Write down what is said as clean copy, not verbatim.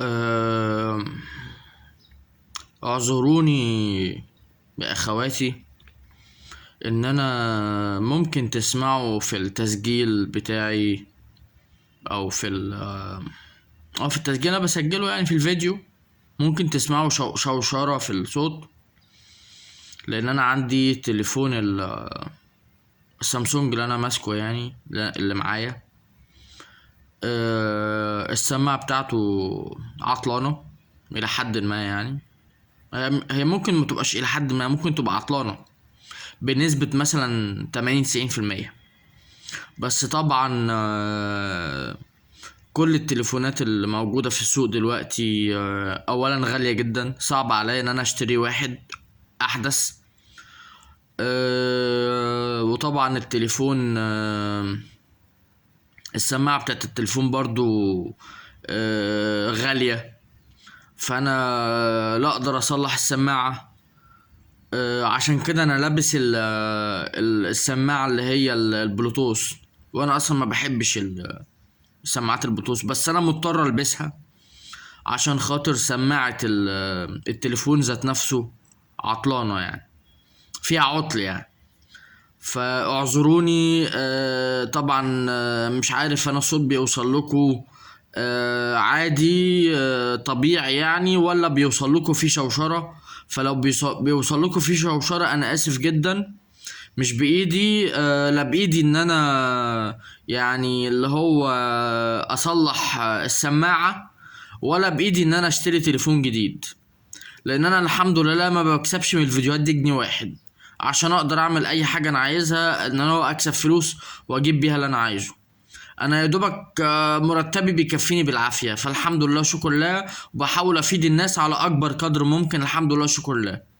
آه، اعذروني بأخواتي ان انا ممكن تسمعوا في التسجيل بتاعي او في التسجيل انا بسجله يعني في الفيديو. ممكن تسمعوا شوشرة في الصوت، لان انا عندي تليفون السامسونج اللي انا ماسكه يعني اللي معايا. السماعة بتاعته عطلانة الى حد ما يعني. هي ممكن متبقاش الى حد ما، ممكن تبقى عطلانة بنسبة مثلا 80-90%. بس طبعا كل التليفونات اللي موجودة في السوق دلوقتي اولا غالية جدا، صعب عليا ان انا اشتري واحد احدث. وطبعا التليفون السماعة بتاعت التليفون برضو غالية. فانا لا اقدر اصلح السماعة. عشان كده انا لابس السماعة اللي هي البلوتوث. وانا اصلا ما بحبش سماعات البلوتوث، بس انا مضطر البسها عشان خاطر سماعة التليفون ذات نفسه عطلانة يعني، فيها عطل يعني. فاعذروني. طبعا مش عارف انا الصوت بيوصل لكم عادي طبيعي يعني، ولا بيوصل لكم فيه شوشرة. فلو بيوصل لكم فيه شوشرة انا اسف جدا. مش بايدي لا بايدي ان انا يعني اللي هو اصلح السماعة، ولا بايدي ان انا اشتري تليفون جديد. لان انا الحمد لله ما بكسبش من الفيديوهات دي جنيه واحد، عشان اقدر اعمل اي حاجة انا عايزها ان انا اكسب فلوس واجيب بيها اللي انا عايزه. انا يا دوبك مرتبي بيكفيني بالعافية، فالحمد لله شكر لله. وبحاول افيد الناس على اكبر قدر ممكن، الحمد لله شكر لله.